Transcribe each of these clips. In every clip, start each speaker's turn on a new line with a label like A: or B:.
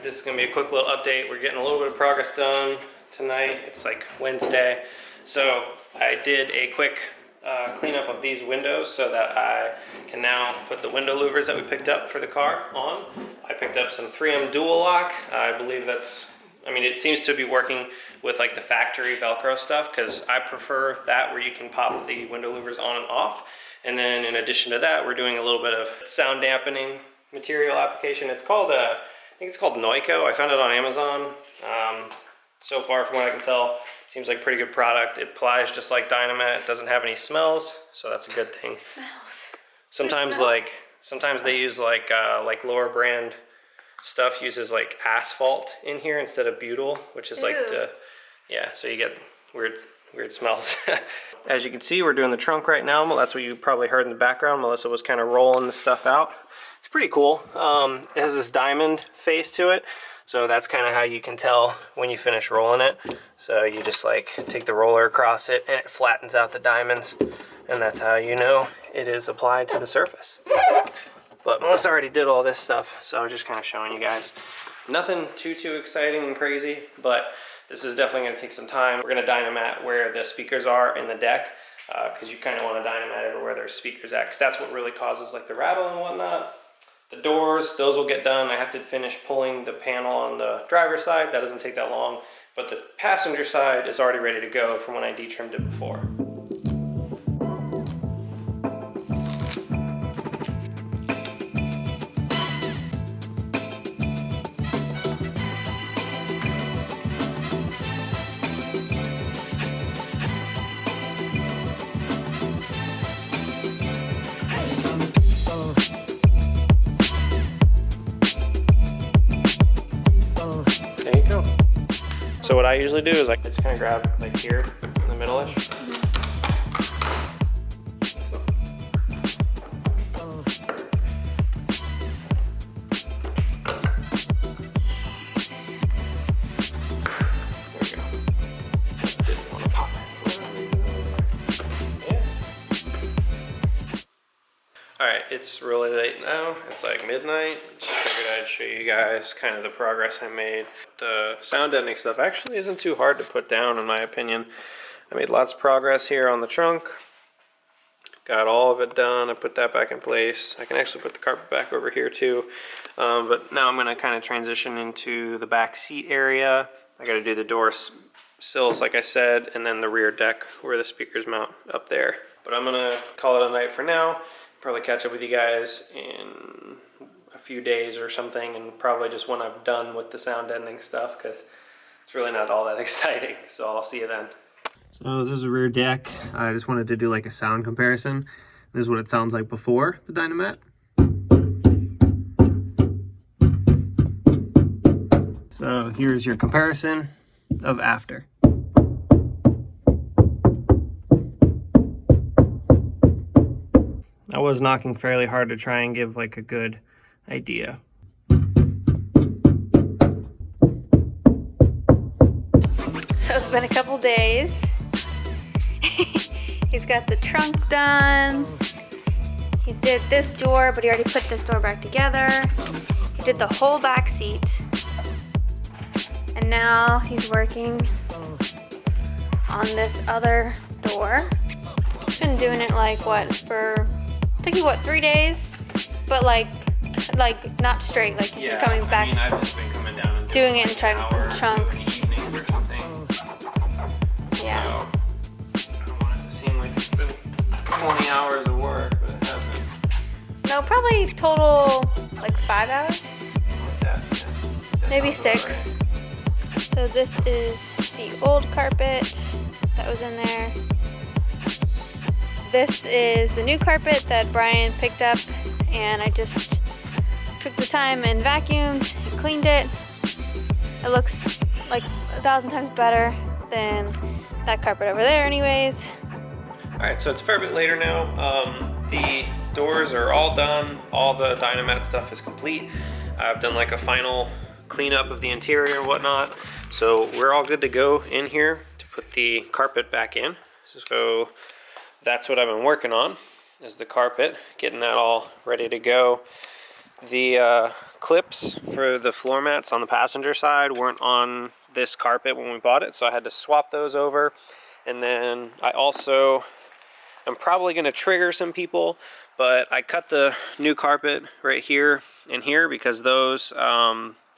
A: this is going to be a quick little update. We're getting a little bit of progress done tonight. It's like Wednesday. So I did a quick cleanup of these windows so that I can now put the window louvers that we picked up for the car on. I picked up some 3M dual lock. I believe that's, I mean, it seems to be working with like the factory Velcro stuff, because I prefer that where you can pop the window louvers on and off. And then in addition to that, we're doing a little bit of sound dampening material application. It's called, I think it's called Noiko. I found it on Amazon. So far from what I can tell, it seems like a pretty good product. It applies just like Dynamat. It doesn't have any smells, so that's a good thing.
B: Smells.
A: Sometimes they use like lower brand stuff uses like asphalt in here instead of butyl, which is like the, yeah, so you get weird smells. As you can see, we're doing the trunk right now. Well, that's what you probably heard in the background. Melissa was kind of rolling the stuff out. It's pretty cool. It has this diamond face to it, so that's kind of how you can tell when you finish rolling it. So you just like take the roller across it and it flattens out the diamonds, and that's how you know it is applied to the surface. But Melissa already did all this stuff, so I'm just kind of showing you guys. Nothing too exciting and crazy, but this is definitely going to take some time. We're going to Dynamat where the speakers are in the deck, because you kind of want to Dynamat everywhere there's speakers at, because that's what really causes like the rattle and whatnot. The doors, those will get done. I have to finish pulling the panel on the driver's side. That doesn't take that long, but the passenger side is already ready to go from when I detrimmed it before. So what I usually do is I just kind of grab like here in the middle-ish. Alright, it's really late now. It's like midnight. Just figured I'd show you guys kind of the progress I made. The sound deadening stuff actually isn't too hard to put down in my opinion. I made lots of progress here on the trunk. Got all of it done. I put that back in place. I can actually put the carpet back over here too. But now I'm going to kind of transition into the back seat area. I got to do the door sills like I said, and then the rear deck where the speakers mount up there. But I'm going to call it a night for now. Probably catch up with you guys in a few days or something, and probably just when I'm done with the sound deadening stuff, because it's really not all that exciting. So I'll see you then. So there's a rear deck. I just wanted to do like a sound comparison. This is what it sounds like before the Dynamat. So here's your comparison of after. I was knocking fairly hard to try and give like a good idea.
B: So it's been a couple days. He's got the trunk done. He did this door, but he already put this door back together. He did the whole back seat. And now he's working on this other door. He's been doing it like what, took you what, 3 days? But like not straight, like he's been coming back. I mean, I've just been coming down and doing it in chunks.
A: Evenings or something.
B: Yeah.
A: So, I don't want it to seem like it's been 20 hours of work, but it hasn't.
B: No, probably total like 5 hours.
A: Like that, yeah.
B: Maybe 6. So this is the old carpet that was in there. This is the new carpet that Brian picked up, and I just took the time and vacuumed and cleaned it. It looks like 1,000 times better than that carpet over there anyways.
A: Alright, so it's a fair bit later now. The doors are all done. All the Dynamat stuff is complete. I've done like a final cleanup of the interior and whatnot. So we're all good to go in here to put the carpet back in. So that's what I've been working on, is the carpet, getting that all ready to go. The clips for the floor mats on the passenger side weren't on this carpet when we bought it, so I had to swap those over. And then I also am probably going to trigger some people, but I cut the new carpet right here and here because those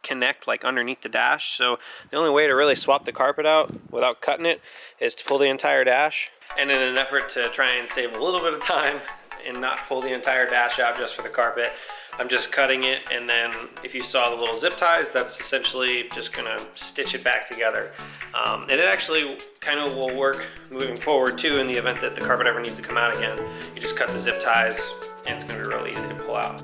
A: connect like underneath the dash. So the only way to really swap the carpet out without cutting it is to pull the entire dash. And in an effort to try and save a little bit of time and not pull the entire dash out just for the carpet, I'm just cutting it, and then if you saw the little zip ties, that's essentially just gonna stitch it back together. And it actually kind of will work moving forward too in the event that the carpet ever needs to come out again. You just cut the zip ties and it's gonna be really easy to pull out.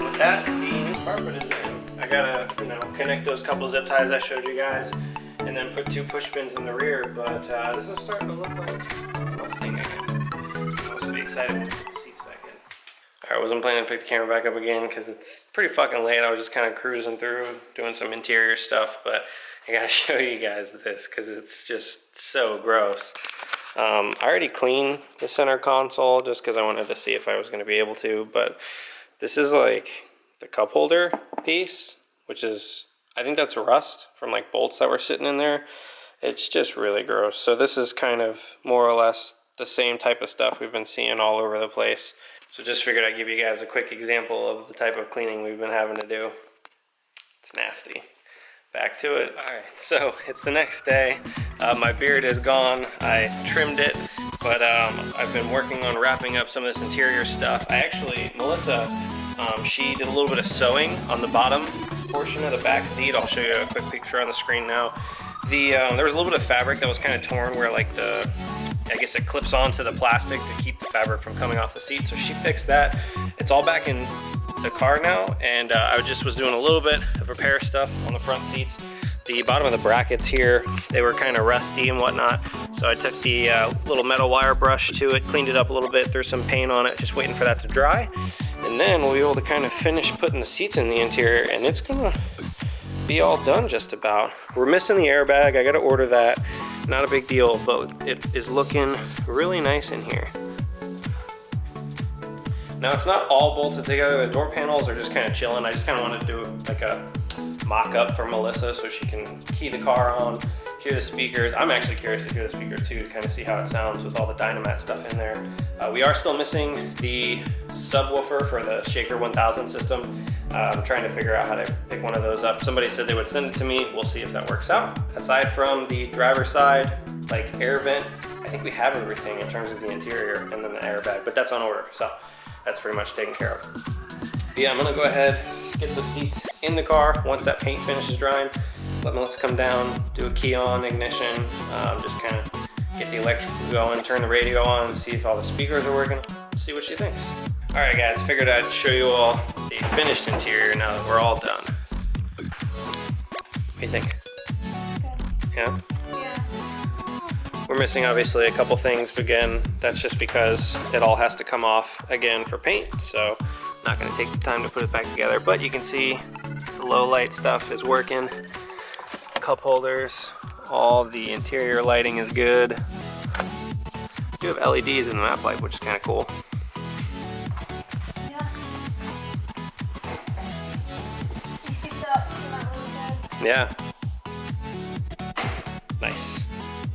A: With that, the new carpet is in. I gotta, connect those couple zip ties I showed you guys, and then put 2 push pins in the rear, but this is starting to look like a Mustang again. I'm supposed to be excited when we put the seats back in. Alright, I wasn't planning to pick the camera back up again because it's pretty fucking late. I was just kind of cruising through, doing some interior stuff, but I gotta show you guys this because it's just so gross. I already cleaned the center console just because I wanted to see if I was going to be able to, but this is like the cup holder piece, which is, I think that's rust from like bolts that were sitting in there. It's just really gross. So this is kind of more or less the same type of stuff we've been seeing all over the place. So just figured I'd give you guys a quick example of the type of cleaning we've been having to do. It's nasty. Back to it. Alright, so it's the next day. My beard is gone. I trimmed it, but I've been working on wrapping up some of this interior stuff. Melissa, she did a little bit of sewing on the bottom portion of the back seat. I'll show you a quick picture on the screen now. There was a little bit of fabric that was kind of torn where like I guess it clips onto the plastic to keep the fabric from coming off the seat. So she fixed that. It's all back in the car now, and I just was doing a little bit of repair stuff on the front seats. The bottom of the brackets here, they were kind of rusty and whatnot. So I took the little metal wire brush to it, cleaned it up a little bit, threw some paint on it, just waiting for that to dry. And then we'll be able to kind of finish putting the seats in the interior, and it's gonna be all done just about. We're missing the airbag. I gotta order that. Not a big deal, but it is looking really nice in here. Now it's not all bolted together. The door panels are just kind of chilling. I just kind of wanted to do like a mock-up for Melissa so she can key the car on, hear the speakers. I'm actually curious to hear the speaker too, to kind of see how it sounds with all the Dynamat stuff in there. We are still missing the subwoofer for the Shaker 1000 system. I'm trying to figure out how to pick one of those up. Somebody said they would send it to me. We'll see if that works out. Aside from the driver's side, like air vent, I think we have everything in terms of the interior and then the airbag, but that's on order, so that's pretty much taken care of. But yeah, I'm gonna go ahead, get the seats in the car once that paint finishes drying. Let Melissa come down, do a key on, ignition, just kind of get the electrical going, turn the radio on, see if all the speakers are working, see what she thinks. All right guys, figured I'd show you all the finished interior now that we're all done. What do you think? Good. Yeah? Yeah. We're missing obviously a couple things, but again, that's just because it all has to come off again for paint, so not gonna take the time to put it back together, but you can see the low light stuff is working. Cup holders, all the interior lighting is good. We do have LEDs in the map light, which is kind of cool.
B: Yeah. These seats up, came out really good.
A: Yeah. Nice.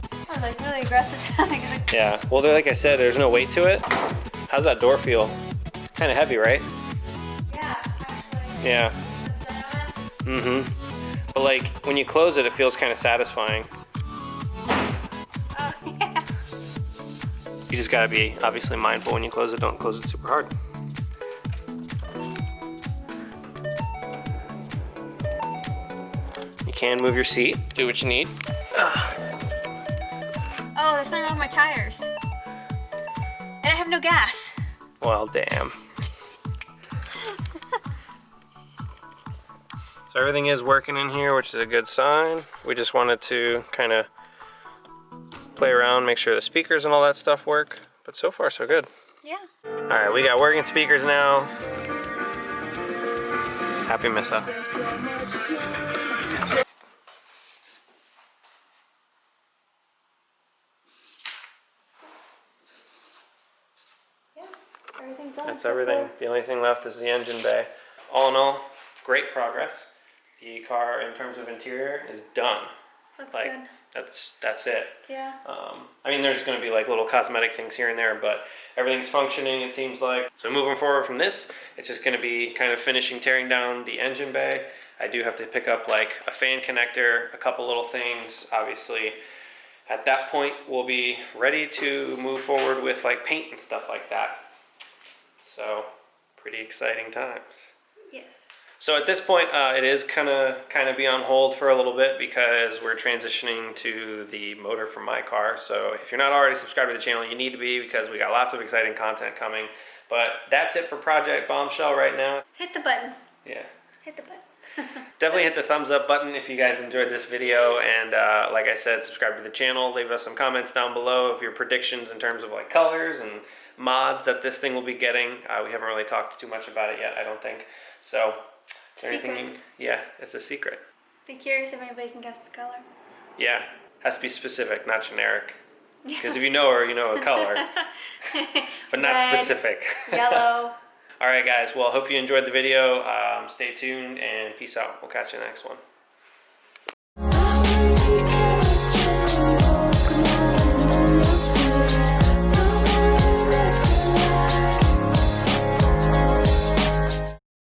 B: That was like really aggressive sounding.
A: Yeah, well, like I said, there's no weight to it. How's that door feel? Kind of heavy, right?
B: Yeah, actually.
A: Yeah. Mm-hmm. But like, when you close it, it feels kind of satisfying.
B: Oh, yeah.
A: You just gotta be obviously mindful when you close it. Don't close it super hard. You can move your seat, do what you need.
B: Oh, there's something wrong with my tires. And I have no gas.
A: Well, damn. So everything is working in here, which is a good sign. We just wanted to kind of play around, make sure the speakers and all that stuff work. But so far, so good.
B: Yeah.
A: All right, we got working speakers now. Happy Missa.
B: everything's done.
A: That's everything. The only thing left is the engine bay. All in all, great progress. The car, in terms of interior, is done.
B: Looks
A: like,
B: good.
A: That's it.
B: Yeah.
A: I mean, there's going to be like little cosmetic things here and there, but everything's functioning, it seems like. So moving forward from this, it's just going to be kind of finishing tearing down the engine bay. I do have to pick up like a fan connector, a couple little things. Obviously, at that point, we'll be ready to move forward with like paint and stuff like that. So, pretty exciting times.
B: Yeah.
A: So at this point, it is kind of be on hold for a little bit because we're transitioning to the motor from my car. So if you're not already subscribed to the channel, you need to be, because we got lots of exciting content coming. But that's it for Project Bombshell right now.
B: Hit the button.
A: Yeah.
B: Hit the button.
A: Definitely hit the thumbs up button if you guys enjoyed this video, and like I said, subscribe to the channel. Leave us some comments down below of your predictions in terms of like colors and mods that this thing will be getting. We haven't really talked too much about it yet, I don't think. So. Is there anything yeah, it's a secret.
B: Be curious if anybody can guess the color.
A: Yeah, has to be specific, not generic. Because if you know her, you know a color. But not
B: Red,
A: specific.
B: Yellow.
A: Alright guys, well, hope you enjoyed the video. Stay tuned and peace out. We'll catch you in the next one.